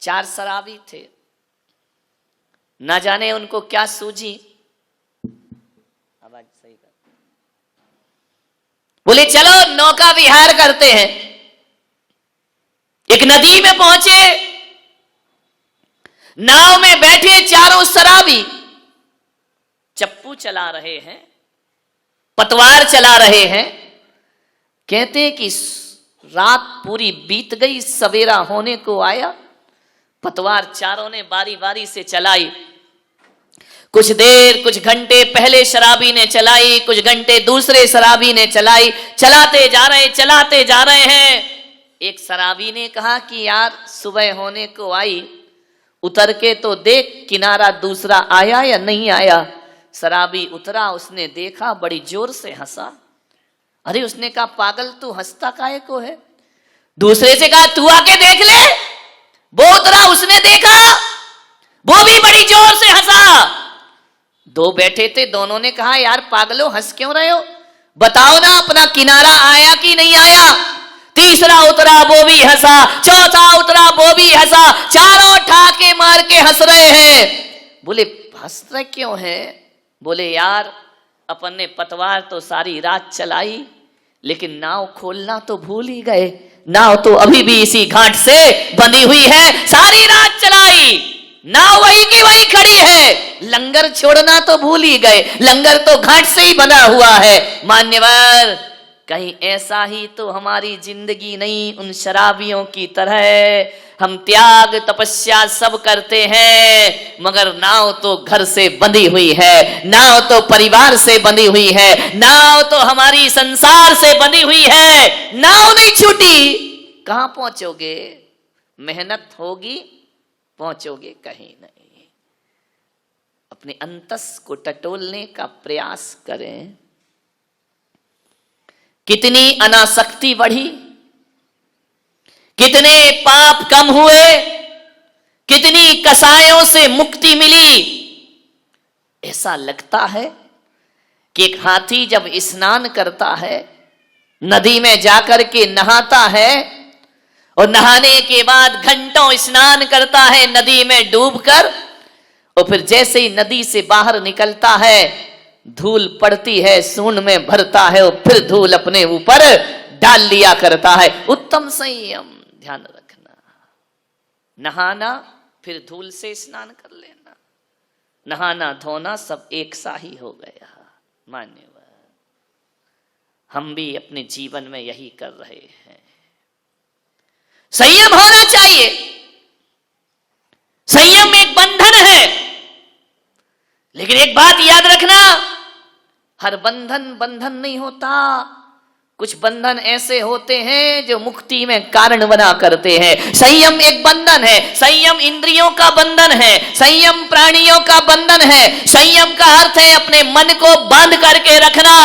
4 शराबी थे, ना जाने उनको क्या सूझी, आवाज सही कर, बोले चलो नौका विहार करते हैं। एक नदी में पहुंचे, नाव में बैठे चारों शराबी, चप्पू चला रहे हैं, पतवार चला रहे हैं। कहते हैं कि रात पूरी बीत गई, सवेरा होने को आया, पतवार चारों ने बारी बारी से चलाई। कुछ देर, कुछ घंटे पहले शराबी ने चलाई, कुछ घंटे दूसरे शराबी ने चलाई, चलाते जा रहे हैं। एक शराबी ने कहा कि यार सुबह होने को आई, उतर के तो देख किनारा दूसरा आया या नहीं आया। शराबी उतरा, उसने देखा, बड़ी जोर से हंसा। अरे उसने कहा पागल तू हंसता काहे को है? दूसरे से कहा तू आके देख ले। वो उतरा, उसने देखा, वो भी बड़ी जोर से हंसा। दो बैठे थे, दोनों ने कहा यार पागलो हंस क्यों रहे हो, बताओ ना अपना किनारा आया कि नहीं आया। तीसरा उतरा, वो भी हंसा। चौथा उतरा, वो भी हंसा। चारों ठाके मार के हंस रहे हैं। बोले हंस रहे क्यों है? बोले यार अपन ने पतवार तो सारी रात चलाई, लेकिन नाव खोलना तो भूल ही गए। नाव तो अभी भी इसी घाट से बंधी हुई है, सारी रात चलाई, नाव वही की वही खड़ी है, लंगर छोड़ना तो भूल ही गए, लंगर तो घाट से ही बना हुआ है। मान्यवर, कहीं ऐसा ही तो हमारी जिंदगी नहीं उन शराबियों की तरह। हम त्याग तपस्या सब करते हैं, मगर नाव तो घर से बंधी हुई है, नाव तो परिवार से बंधी हुई है, नाव तो हमारी संसार से बंधी हुई है। नाव नहीं छूटी, कहां पहुंचोगे? मेहनत होगी, पहुंचोगे कहीं नहीं। अपने अंतस को टटोलने का प्रयास करें। कितनी अनासक्ति बढ़ी, कितने पाप कम हुए, कितनी कसायों से मुक्ति मिली। ऐसा लगता है कि एक हाथी जब स्नान करता है, नदी में जाकर के नहाता है, और नहाने के बाद घंटों स्नान करता है नदी में डूबकर, और फिर जैसे ही नदी से बाहर निकलता है, धूल पड़ती है, सूंड में भरता है, और फिर धूल अपने ऊपर डाल लिया करता है। उत्तम संयम, ध्यान रखना। नहाना, फिर धूल से स्नान कर लेना, नहाना धोना सब एक सा ही हो गया। मान्यवर, हम भी अपने जीवन में यही कर रहे हैं। संयम होना चाहिए। संयम एक बंधन है, लेकिन एक बात याद रखना, हर बंधन बंधन नहीं होता। कुछ बंधन ऐसे होते हैं जो मुक्ति में कारण बना करते हैं। संयम एक बंधन है। संयम इंद्रियों का बंधन है, संयम प्राणियों का बंधन है। संयम का अर्थ है अपने मन को बांध करके रखना।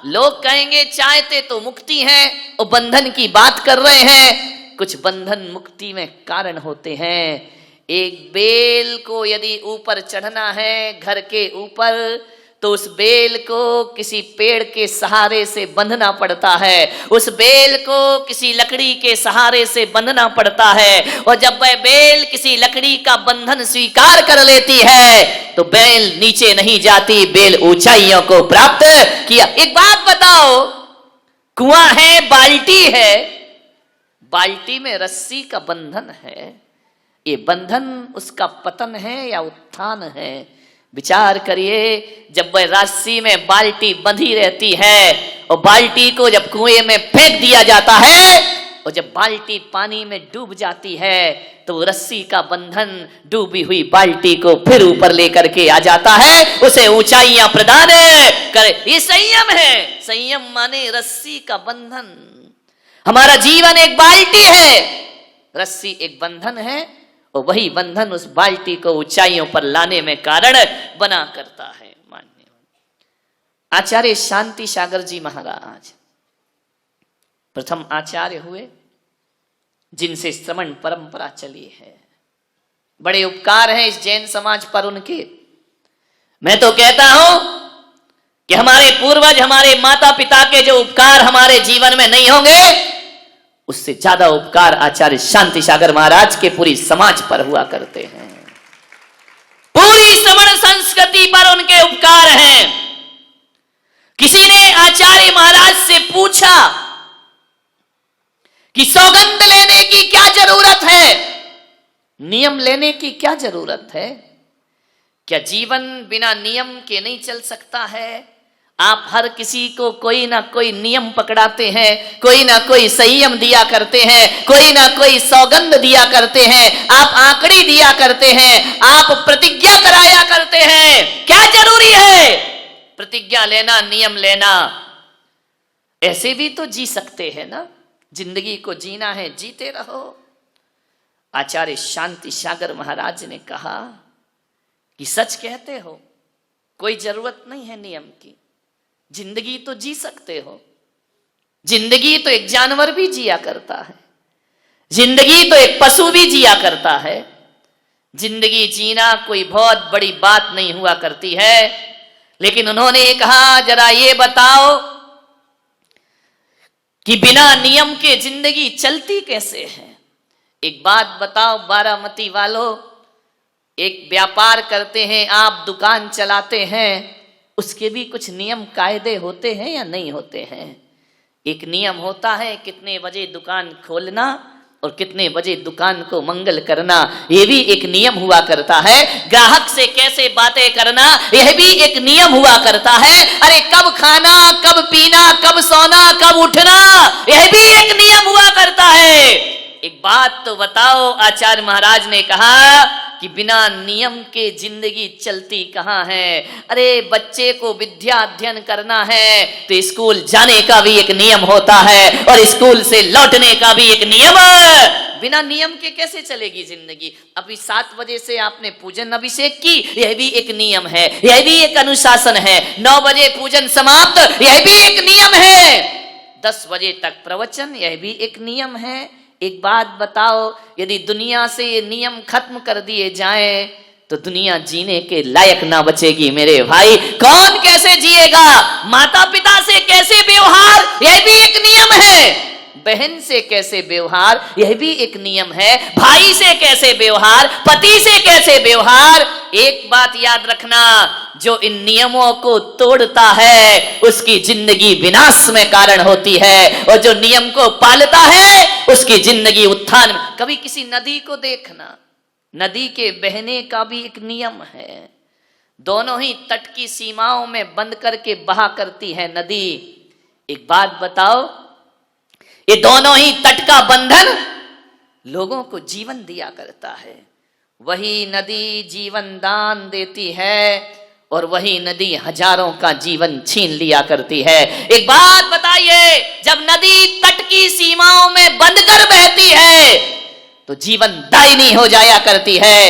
लोग कहेंगे चाहते तो मुक्ति है, और बंधन की बात कर रहे हैं। कुछ बंधन मुक्ति में कारण होते हैं। एक बेल को यदि ऊपर चढ़ना है घर के ऊपर, तो उस बेल को किसी पेड़ के सहारे से बंधना पड़ता है, उस बेल को किसी लकड़ी के सहारे से बंधना पड़ता है। और जब वह बेल किसी लकड़ी का बंधन स्वीकार कर लेती है, तो बेल नीचे नहीं जाती, बेल ऊंचाइयों को प्राप्त किया। एक बात बताओ, कुआं है, बाल्टी है, बाल्टी में रस्सी का बंधन है, ये बंधन उसका पतन है या उत्थान है? विचार करिए। जब वह रस्सी में बाल्टी बंधी रहती है, और बाल्टी को जब कुएं में फेंक दिया जाता है, और जब बाल्टी पानी में डूब जाती है, तो रस्सी का बंधन डूबी हुई बाल्टी को फिर ऊपर लेकर के आ जाता है, उसे ऊंचाइयां प्रदान करे। ये संयम है। संयम माने रस्सी का बंधन। हमारा जीवन एक बाल्टी है, रस्सी एक बंधन है, और वही बंधन उस बाल्टी को ऊंचाइयों पर लाने में कारण बना करता है। मान्य आचार्य शांति सागर जी महाराज प्रथम आचार्य हुए, जिनसे श्रवण परंपरा चली है। बड़े उपकार हैं इस जैन समाज पर उनके। मैं तो कहता हूं कि हमारे पूर्वज, हमारे माता पिता के जो उपकार हमारे जीवन में नहीं होंगे, उससे ज्यादा उपकार आचार्य शांति सागर महाराज के पूरी समाज पर हुआ करते हैं। पूरी श्रवण संस्कृति पर उनके उपकार हैं। किसी ने आचार्य महाराज से पूछा कि सौगंध लेने की क्या जरूरत है, नियम लेने की क्या जरूरत है, क्या जीवन बिना नियम के नहीं चल सकता है? आप हर किसी को कोई ना कोई नियम पकड़ाते हैं, कोई ना कोई संयम दिया करते हैं, कोई ना कोई सौगंध दिया करते हैं, आप आंकड़ी दिया करते हैं, आप प्रतिज्ञा कराया करते हैं। क्या जरूरी है प्रतिज्ञा लेना, नियम लेना? ऐसे भी तो जी सकते हैं ना। जिंदगी को जीना है, जीते रहो। आचार्य शांति सागर महाराज ने कहा कि सच कहते हो, कोई जरूरत नहीं है नियम की, जिंदगी तो जी सकते हो। जिंदगी तो एक जानवर भी जिया करता है, जिंदगी तो एक पशु भी जिया करता है। जिंदगी जीना कोई बहुत बड़ी बात नहीं हुआ करती है। लेकिन उन्होंने कहा, जरा ये बताओ कि बिना नियम के जिंदगी चलती कैसे है? एक बात बताओ बारामती वालों, एक व्यापार करते हैं, आप दुकान चलाते हैं, उसके भी कुछ नियम कायदे होते हैं या नहीं होते हैं? एक नियम होता है कितने बजे दुकान खोलना और कितने बजे दुकान को मंगल करना, यह भी एक नियम हुआ करता है। ग्राहक से कैसे बातें करना, यह भी एक नियम हुआ करता है। अरे कब खाना, कब पीना, कब सोना, कब उठना, यह भी एक नियम हुआ करता है। एक बात तो बताओ, आचार्य महाराज ने कहा कि बिना नियम के जिंदगी चलती कहां है? अरे बच्चे को विद्या अध्ययन करना है तो स्कूल जाने का भी एक नियम होता है और स्कूल से लौटने का भी एक नियम है। बिना नियम के कैसे चलेगी जिंदगी? अभी 7 बजे से आपने पूजन अभिषेक की, यह भी एक नियम है, यह भी एक अनुशासन है। 9 बजे पूजन समाप्त, यह भी एक नियम है। 10 बजे तक प्रवचन, यह भी एक नियम है। एक बात बताओ, यदि दुनिया से ये नियम खत्म कर दिए जाएं तो दुनिया जीने के लायक ना बचेगी मेरे भाई। कौन कैसे जिएगा? माता पिता से कैसे व्यवहार, यह भी एक नियम है। बहन से कैसे व्यवहार, यह भी एक नियम है। भाई से कैसे व्यवहार, पति से कैसे व्यवहार। एक बात याद रखना, जो इन नियमों को तोड़ता है उसकी जिंदगी विनाश में कारण होती है, और जो नियम को पालता है उसकी जिंदगी उत्थान। कभी किसी नदी को देखना, नदी के बहने का भी एक नियम है। दोनों ही तट की सीमाओं में बंद करके बहा करती है नदी। एक बात बताओ, ये दोनों ही तट का बंधन लोगों को जीवन दिया करता है। वही नदी जीवन दान देती है और वही नदी हजारों का जीवन छीन लिया करती है। एक बात बताइए, जब नदी तट की सीमाओं में बंद कर बहती है तो जीवन दायिनी हो जाया करती है।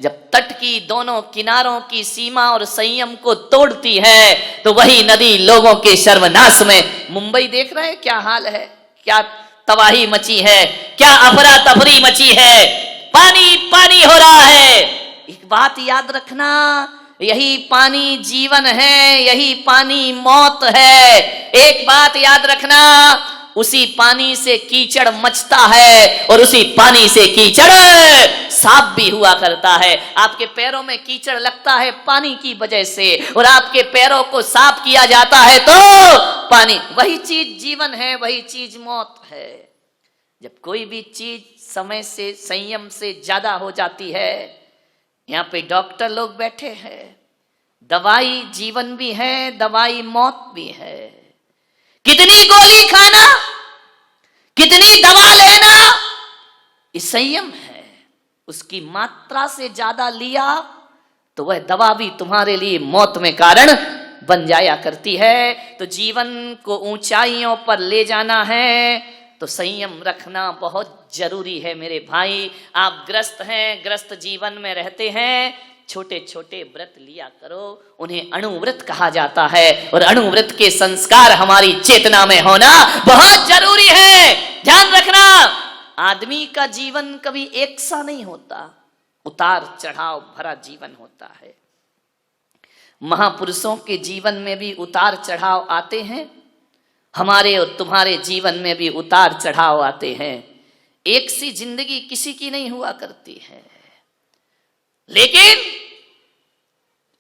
जब तट की दोनों किनारों की सीमा और संयम को तोड़ती है तो वही नदी लोगों के सर्वनाश में। मुंबई देख रहे हैं क्या हाल है, क्या तबाही मची है, क्या अफरा तफरी मची है, पानी पानी हो रहा है। एक बात याद रखना, यही पानी जीवन है, यही पानी मौत है। एक बात याद रखना, उसी पानी से कीचड़ मचता है और उसी पानी से कीचड़ साफ भी हुआ करता है। आपके पैरों में कीचड़ लगता है पानी की वजह से, और आपके पैरों को साफ किया जाता है तो पानी। वही चीज जीवन है, वही चीज मौत है। जब कोई भी चीज समय से, संयम से ज्यादा हो जाती है, यहाँ पे डॉक्टर लोग बैठे हैं, दवाई जीवन भी है, दवाई मौत भी है। कितनी गोली खाना, कितनी दवा लेना, ये संयम है। उसकी मात्रा से ज्यादा लिया तो वह दवा भी तुम्हारे लिए मौत में कारण बन जाया करती है। तो जीवन को ऊंचाइयों पर ले जाना है तो संयम रखना बहुत जरूरी है मेरे भाई। आप ग्रस्त हैं, ग्रस्त जीवन में रहते हैं, छोटे छोटे व्रत लिया करो, उन्हें अणुव्रत कहा जाता है, और अणुव्रत के संस्कार हमारी चेतना में होना बहुत जरूरी है। ध्यान रखना, आदमी का जीवन कभी एक सा नहीं होता, उतार चढ़ाव भरा जीवन होता है। महापुरुषों के जीवन में भी उतार चढ़ाव आते हैं हमारे और तुम्हारे जीवन में भी उतार चढ़ाव आते हैं। एक सी जिंदगी किसी की नहीं हुआ करती है, लेकिन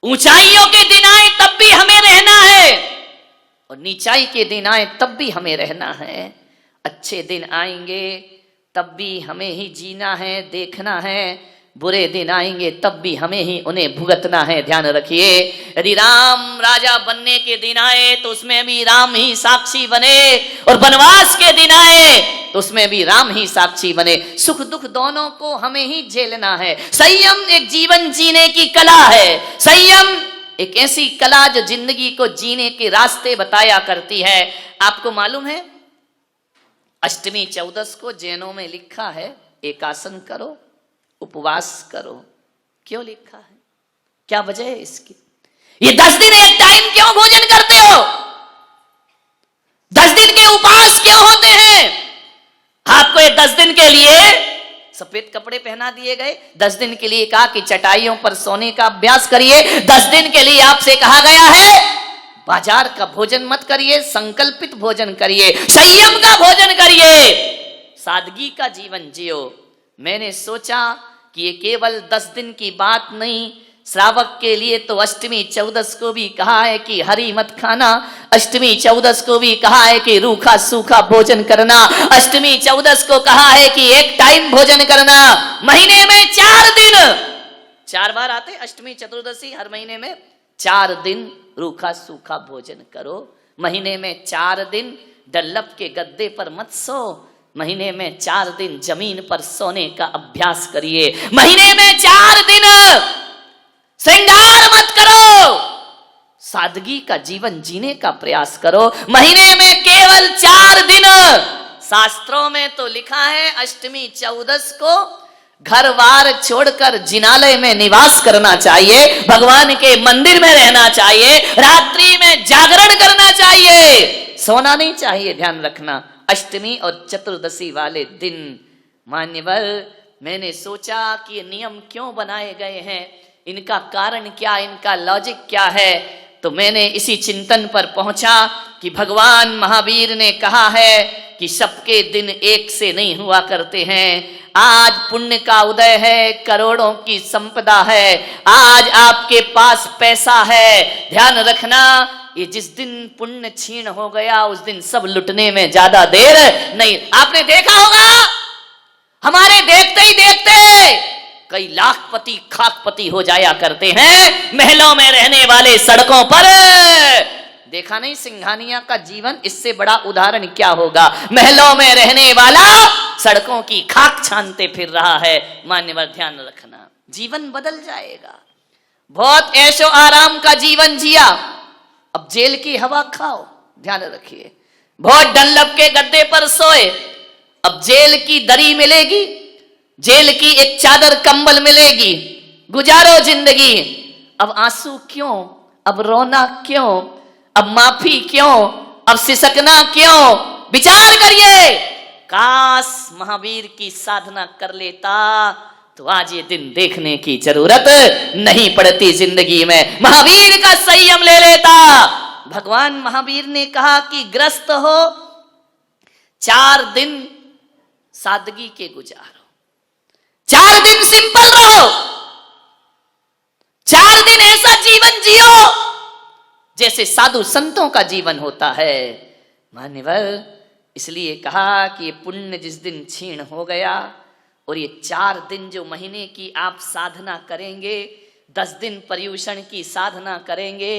ऊंचाइयों के दिन आए तब भी हमें रहना है और नीचाई के दिन आए तब भी हमें रहना है। अच्छे दिन आएंगे तब भी हमें ही जीना है, देखना है। बुरे दिन आएंगे तब भी हमें ही उन्हें भुगतना है। ध्यान रखिए, यदि राम राजा बनने के दिन आए तो उसमें भी राम ही साक्षी बने, और वनवास के दिन आए तो उसमें भी राम ही साक्षी बने। सुख दुख दोनों को हमें ही झेलना है। संयम एक जीवन जीने की कला है। संयम एक ऐसी कला जो जिंदगी को जीने के रास्ते बताया करती है। आपको मालूम है, अष्टमी चौदस को जैनों में लिखा है एकासन करो, उपवास करो। क्यों लिखा है, क्या वजह है इसकी? ये 10 दिन एक टाइम क्यों भोजन करते हो? 10 दिन के उपवास क्यों होते हैं? आपको ये 10 दिन के लिए सफेद कपड़े पहना दिए गए, 10 दिन के लिए कहा कि चटाइयों पर सोने का अभ्यास करिए, 10 दिन के लिए आपसे कहा गया है बाजार का भोजन मत करिए, संकल्पित भोजन करिए, संयम का भोजन करिए, सादगी का जीवन जियो। मैंने सोचा कि ये केवल 10 दिन की बात नहीं, श्रावक के लिए तो अष्टमी चौदस को भी कहा है कि हरी मत खाना, अष्टमी चौदस को भी कहा है कि रूखा सूखा भोजन करना, अष्टमी चौदस को कहा है कि एक टाइम भोजन करना। महीने में 4 दिन, 4 बार आते अष्टमी चतुर्दशी, हर महीने में 4 दिन रूखा सूखा भोजन करो। महीने में 4 दिन डल्लप के गद्दे पर मत सो, महीने में 4 दिन जमीन पर सोने का अभ्यास करिए, महीने में 4 दिन श्रृंगार मत करो, सादगी का जीवन जीने का प्रयास करो। महीने में केवल 4 दिन। शास्त्रों में तो लिखा है अष्टमी चौदस को घर बार छोड़कर जिनालय में निवास करना चाहिए, भगवान के मंदिर में रहना चाहिए, रात्रि में जागरण करना चाहिए, सोना नहीं चाहिए। ध्यान रखना, अष्टमी और चतुर्दशी वाले दिन। मान्यवर, मैंने सोचा कि ये नियम क्यों बनाए गए हैं, इनका कारण क्या, इनका लॉजिक क्या है, तो मैंने इसी चिंतन पर पहुंचा कि भगवान महावीर ने कहा है कि सबके दिन एक से नहीं हुआ करते हैं। आज पुण्य का उदय है, करोड़ों की संपदा है, आज आपके पास पैसा है, ध्यान रखना ये जिस दिन पुण्य छीन हो गया उस दिन सब लुटने में ज्यादा देर नहीं। आपने देखा होगा, हमारे देखते ही देखते कई लाखपति खाकपति हो जाया करते हैं, महलों में रहने वाले सड़कों पर। देखा नहीं सिंघानिया का जीवन, इससे बड़ा उदाहरण क्या होगा। महलों में रहने वाला सड़कों की खाक छानते फिर रहा है। मान्यवर ध्यान रखना, जीवन बदल जाएगा। बहुत ऐशो आराम का जीवन जिया, अब जेल की हवा खाओ। ध्यान रखिए, बहुत डल्लप के गद्दे पर सोए, अब जेल की दरी मिलेगी, जेल की एक चादर कंबल मिलेगी, गुजारो जिंदगी। अब आंसू क्यों, अब रोना क्यों, अब माफी क्यों, अब सिसकना क्यों? विचार करिए, काश महावीर की साधना कर लेता तो आज ये दिन देखने की जरूरत नहीं पड़ती जिंदगी में। महावीर का संयम ले लेता। भगवान महावीर ने कहा कि ग्रस्त हो, 4 दिन सादगी के गुजारो, 4 दिन सिंपल रहो, 4 दिन ऐसा जीवन जियो जैसे साधु संतों का जीवन होता है। मान्यवर, इसलिए कहा कि ये पुण्य जिस दिन क्षीण हो गया और ये 4 दिन जो महीने की आप साधना करेंगे, 10 दिन पर्युषण की साधना करेंगे,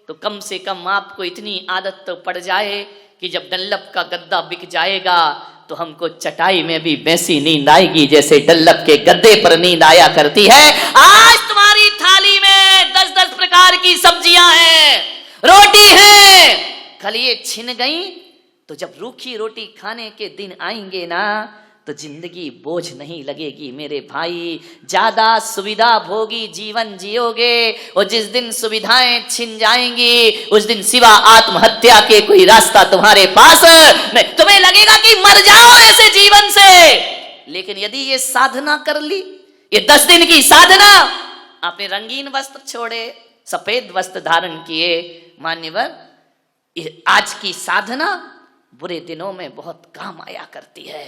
तो कम से कम आपको इतनी आदत तो पड़ जाए कि जब डल्लप का गद्दा बिक जाएगा तो हमको चटाई में भी वैसी नींद आएगी जैसे डल्लप के गद्दे पर नींद आया करती है। आज तुम्हारी थाली में 10-10 प्रकार की सब्जियां हैं, रोटी है, कल ये छिन गई तो जब रूखी रोटी खाने के दिन आएंगे ना तो जिंदगी बोझ नहीं लगेगी मेरे भाई। ज्यादा सुविधा भोगी जीवन जियोगे और जिस दिन सुविधाएं छिन जाएंगी उस दिन सिवा आत्महत्या के कोई रास्ता तुम्हारे पास नहीं। तुम्हें लगेगा कि मर जाओ ऐसे जीवन से, लेकिन यदि ये साधना कर ली, ये 10 दिन की साधना, आपने रंगीन वस्त्र छोड़े, सफेद वस्त्र धारण किए। मान्यवर, आज की साधना बुरे दिनों में बहुत काम आया करती है।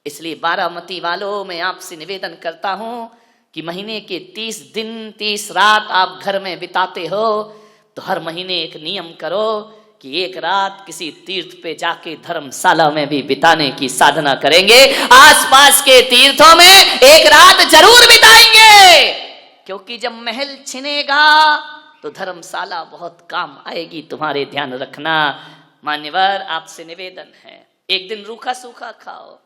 इसलिए बारामती वालों, मैं आपसे निवेदन करता हूं कि महीने के 30 दिन 30 रात आप घर में बिताते हो, तो हर महीने एक नियम करो कि एक रात किसी तीर्थ पे जाके धर्मशाला में भी बिताने की साधना करेंगे। आसपास के तीर्थों में एक रात जरूर बिताएंगे, क्योंकि जब महल छिनेगा तो धर्मशाला बहुत काम आएगी, तुम्हारे ध्यान रखना। मान्यवर, आपसे निवेदन है, एक दिन रूखा सूखा खाओ,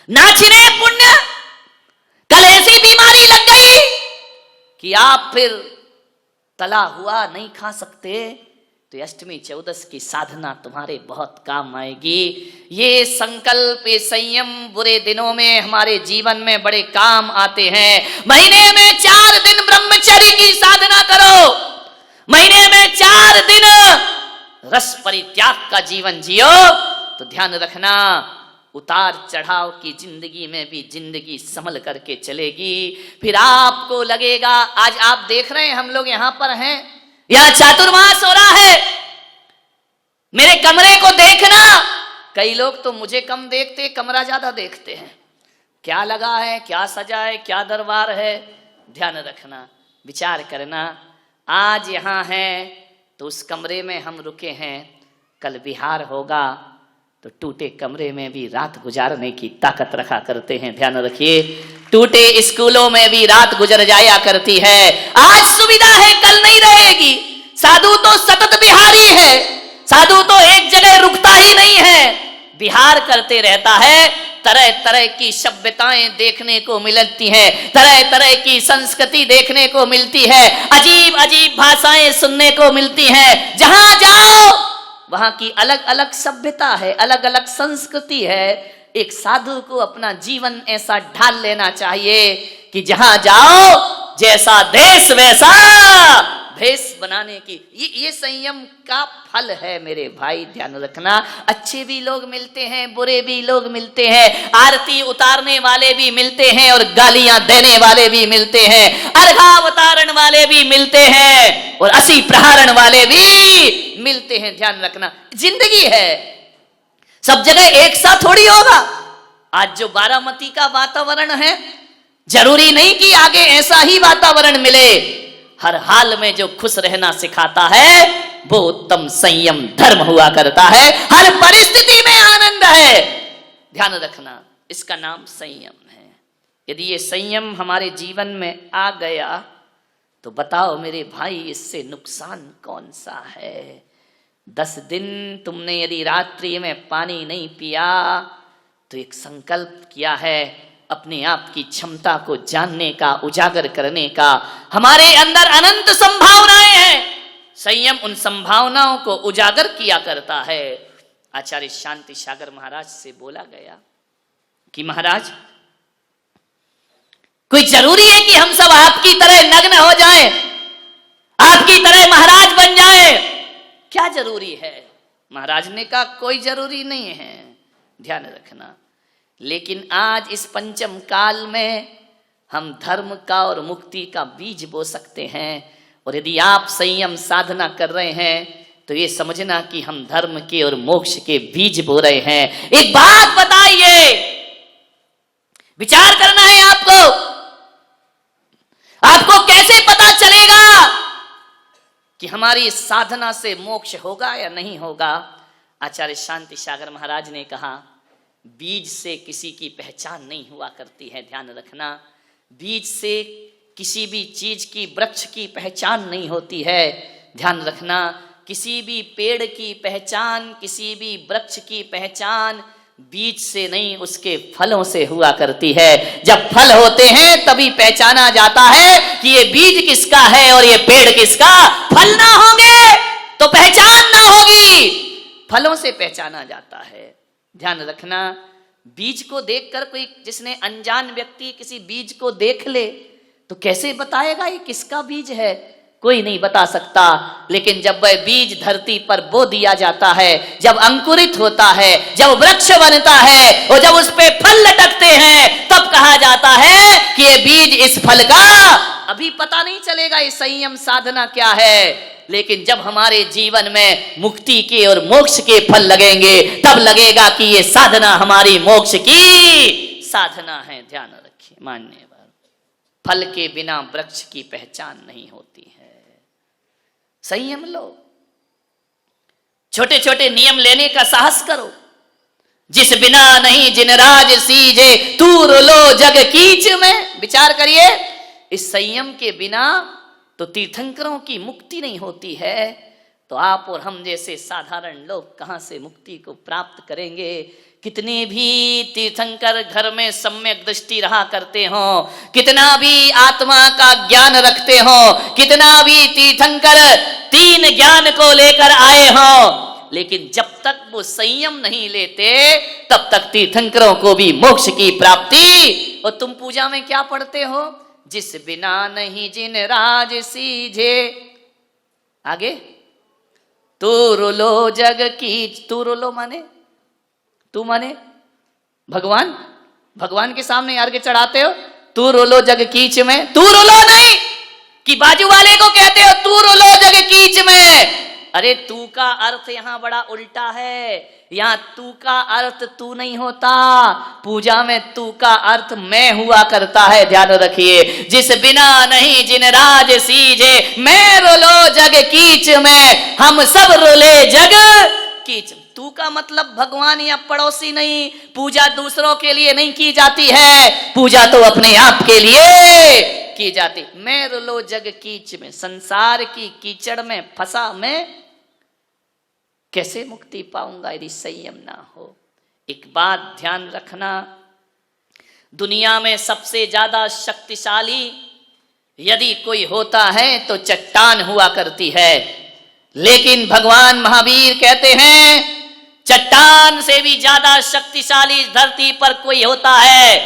ना छिने पुण्य। कल ऐसी बीमारी लग गई कि आप फिर तला हुआ नहीं खा सकते, तो अष्टमी चौदस की साधना तुम्हारे बहुत काम आएगी। ये संकल्प, ये संयम बुरे दिनों में हमारे जीवन में बड़े काम आते हैं। महीने में 4 दिन ब्रह्मचर्य की साधना करो, महीने में 4 दिन रस परित्याग का जीवन जियो, तो ध्यान रखना उतार चढ़ाव की जिंदगी में भी जिंदगी संभल करके चलेगी। फिर आपको लगेगा, आज आप देख रहे हैं हम लोग यहां पर हैं, यहां चातुर्मास हो रहा है, मेरे कमरे को देखना। कई लोग तो मुझे कम देखते, कमरा ज्यादा देखते हैं, क्या लगा है, क्या सजा है, क्या दरबार है। ध्यान रखना, विचार करना, आज यहां है तो उस कमरे में हम रुके हैं, कल बिहार होगा तो टूटे कमरे में भी रात गुजारने की ताकत रखा करते हैं। ध्यान रखिए, टूटे स्कूलों में भी रात गुजर जाया करती है। आज सुविधा है, कल नहीं रहेगी। साधु तो सतत बिहारी है, साधु तो एक जगह रुकता ही नहीं है, बिहार करते रहता है। तरह तरह की सभ्यताएं देखने को मिलती हैं, तरह तरह की संस्कृति देखने को मिलती है, अजीब अजीब भाषाएं सुनने को मिलती हैं। जहां जाओ वहां की अलग अलग सभ्यता है, अलग अलग संस्कृति है। एक साधु को अपना जीवन ऐसा ढाल लेना चाहिए कि जहां जाओ जैसा देश वैसा भेष बनाने की। ये संयम का फल है मेरे भाई, ध्यान रखना। अच्छे भी लोग मिलते हैं, बुरे भी लोग मिलते हैं, आरती उतारने वाले भी मिलते हैं और गालियां देने वाले भी मिलते हैं, अर्घावतारण वाले भी मिलते हैं और असी प्रहारण वाले भी मिलते हैं। ध्यान रखना, जिंदगी है, सब जगह एक साथ थोड़ी होगा। आज जो बारामती का वातावरण है, जरूरी नहीं कि आगे ऐसा ही वातावरण मिले। हर हाल में जो खुश रहना सिखाता है वो उत्तम संयम धर्म हुआ करता है। हर परिस्थिति में आनंद है, ध्यान रखना, इसका नाम संयम है। यदि ये संयम हमारे जीवन में आ गया तो बताओ मेरे भाई, इससे नुकसान कौन सा है। 10 दिन तुमने यदि रात्रि में पानी नहीं पिया तो एक संकल्प किया है अपने आप की क्षमता को जानने का, उजागर करने का। हमारे अंदर अनंत संभावनाएं हैं, संयम उन संभावनाओं को उजागर किया करता है। आचार्य शांति सागर महाराज से बोला गया कि महाराज, कोई जरूरी है कि हम सब आपकी तरह नग्न हो जाएं, आपकी तरह महाराज बन जाएं? क्या जरूरी है? महाराज ने कहा कोई जरूरी नहीं है, ध्यान रखना। लेकिन आज इस पंचम काल में हम धर्म का और मुक्ति का बीज बो सकते हैं। और यदि आप संयम साधना कर रहे हैं तो ये समझना कि हम धर्म के और मोक्ष के बीज बो रहे हैं। एक बात बताइए, विचार करना है आपको, आपको कैसे पता चलेगा कि हमारी साधना से मोक्ष होगा या नहीं होगा? आचार्य शांति सागर महाराज ने कहा, बीज से किसी की पहचान नहीं हुआ करती है। ध्यान रखना, बीज से किसी भी चीज की, वृक्ष की पहचान नहीं होती है। ध्यान रखना, किसी भी पेड़ की पहचान, किसी भी वृक्ष की पहचान बीज से नहीं, उसके फलों से हुआ करती है। जब फल होते हैं तभी पहचाना जाता है कि ये बीज किसका है और ये पेड़ किसका। फल ना होंगे तो पहचान ना होगी, फलों से पहचाना जाता है। ध्यान रखना, बीज को देखकर कोई, जिसने अनजान व्यक्ति किसी बीज को देख ले तो कैसे बताएगा ये किसका बीज है? कोई नहीं बता सकता। लेकिन जब वह बीज धरती पर बो दिया जाता है, जब अंकुरित होता है, जब वृक्ष बनता है और जब उस पे फल लटकते हैं, तब कहा जाता है कि ये बीज इस फल का। अभी पता नहीं चलेगा ये संयम साधना क्या है। लेकिन जब हमारे जीवन में मुक्ति के और मोक्ष के फल लगेंगे, तब लगेगा कि ये साधना हमारी मोक्ष की साधना है। ध्यान रखिए मान्यवर, फल के बिना वृक्ष की पहचान नहीं होती है। संयम लो, छोटे छोटे नियम लेने का साहस करो। जिस बिना नहीं जिन राज सीजे, तू रुलो जग कीच में। विचार करिए, इस संयम के बिना तो तीर्थंकरों की मुक्ति नहीं होती है, तो आप और हम जैसे साधारण लोग कहां से मुक्ति को प्राप्त करेंगे। कितने भी तीर्थंकर घर में सम्यक दृष्टि रहा करते हो, कितना भी आत्मा का ज्ञान रखते हो, कितना भी तीर्थंकर तीन ज्ञान को लेकर आए हो, लेकिन जब तक वो संयम नहीं लेते तब तक तीर्थंकरों को भी मोक्ष की प्राप्ति। और तुम पूजा में क्या पढ़ते हो? जिस बिना नहीं जिन राज सीझे, आगे तू रुलो जग कीच। तू रुलो माने, तू माने भगवान, भगवान के सामने अर्घ्य चढ़ाते हो, तू रुलो जग कीच में। तू रुलो नहीं कि बाजू वाले को कहते हो तू रुलो जग कीच में। अरे तू का अर्थ यहां बड़ा उल्टा है। यहां तू का अर्थ तू नहीं होता, पूजा में तू का अर्थ मैं हुआ करता है। ध्यान रखिए, जिस बिना नहीं जिन राज सीजे, मैं रुलो जग कीच में, हम सब रुले जग कीच। तू का मतलब भगवान या पड़ोसी नहीं। पूजा दूसरों के लिए नहीं की जाती है, पूजा तो अपने आप के लिए की जाती। मैं रुलो जग कीच में, संसार की कीचड़ में फंसा मैं कैसे मुक्ति पाऊंगा यदि संयम ना हो। एक बात ध्यान रखना, दुनिया में सबसे ज्यादा शक्तिशाली यदि कोई होता है तो चट्टान हुआ करती है, लेकिन भगवान महावीर कहते हैं चट्टान से भी ज्यादा शक्तिशाली धरती पर कोई होता है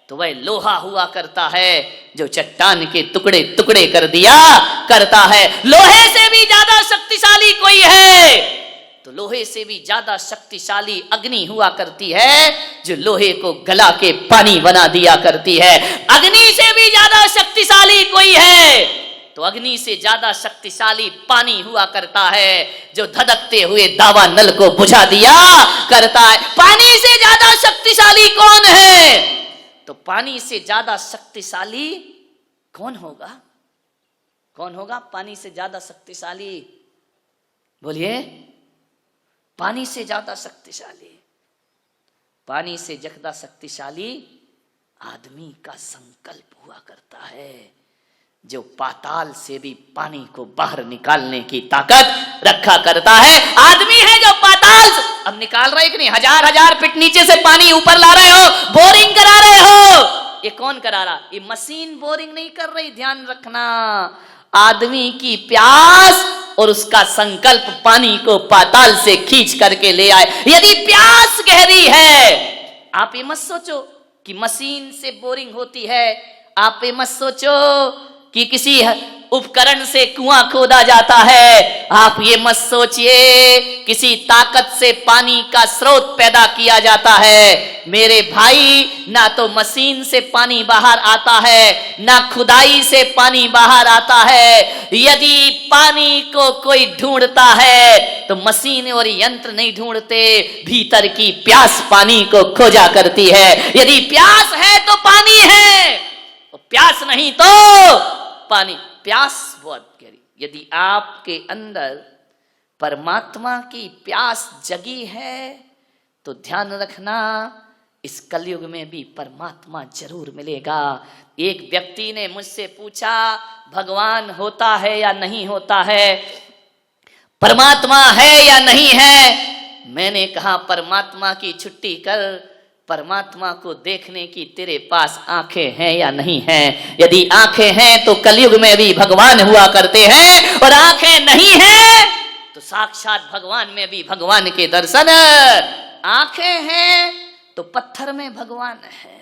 तो वह लोहा हुआ करता है, जो चट्टान के टुकड़े टुकड़े कर दिया करता है। लोहे से भी ज्यादा शक्तिशाली कोई है तो लोहे से भी ज्यादा शक्तिशाली अग्नि हुआ करती है, जो लोहे को गला के पानी बना दिया करती है। अग्नि से भी ज्यादा शक्तिशाली कोई है तो अग्नि से ज्यादा शक्तिशाली पानी हुआ करता है, जो धधकते हुए दावा नल को बुझा दिया करता है। पानी से ज्यादा शक्तिशाली कौन है? तो पानी से ज्यादा शक्तिशाली कौन होगा? कौन होगा पानी से ज्यादा शक्तिशाली? बोलिए, पानी से ज्यादा शक्तिशाली, पानी से ज्यादा शक्तिशाली आदमी का संकल्प हुआ करता है, जो पाताल से भी पानी को बाहर निकालने की ताकत रखा करता है। आदमी है जो पाताल से, अब निकाल रहे कि नहीं, हजार हजार फीट नीचे से पानी ऊपर ला रहे हो, बोरिंग करा रहे हो। ये कौन करा रहा? ये मशीन बोरिंग नहीं कर रही। ध्यान रखना, आदमी की प्यास और उसका संकल्प पानी को पाताल से खींच करके ले आए। यदि प्यास गहरी है, आप ये मत सोचो कि मशीन से बोरिंग होती है, आप ये मत सोचो कि किसी उपकरण से कुआं खोदा जाता है, आप ये मत सोचिए किसी ताकत से पानी का स्रोत पैदा किया जाता है। मेरे भाई, ना तो मशीन से पानी बाहर आता है, ना खुदाई से पानी बाहर आता है। यदि पानी को कोई ढूंढता है तो मशीन और यंत्र नहीं ढूंढते, भीतर की प्यास पानी को खोजा करती है। यदि प्यास है तो पानी है, प्यास नहीं तो पानी। प्यास बहुत गहरी। यदि आपके अंदर परमात्मा की प्यास जगी है तो ध्यान रखना, इस कलयुग में भी परमात्मा जरूर मिलेगा। एक व्यक्ति ने मुझसे पूछा, भगवान होता है या नहीं होता है, परमात्मा है या नहीं है? मैंने कहा, परमात्मा की छुट्टी कर, परमात्मा को देखने की तेरे पास आंखें हैं या नहीं हैं? यदि आंखें हैं तो कलयुग में भी भगवान हुआ करते हैं, और आंखें नहीं हैं तो साक्षात भगवान में भी भगवान के दर्शन। आंखें हैं तो पत्थर में भगवान है,